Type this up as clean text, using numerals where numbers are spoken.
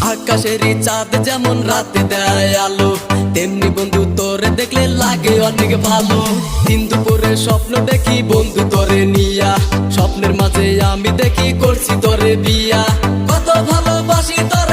আকাশেরই চাঁদ যেমন রাতে দেয় আলো, তেমনি বন্ধু তোরে দেখলে লাগে অনেক ভালো। দিন দুপুরে স্বপ্ন দেখি বন্ধু তোরে নিয়া, স্বপ্নের মাঝে আমি দেখি করছি তোরে বিয়া। কত ভালোবাসি তোরে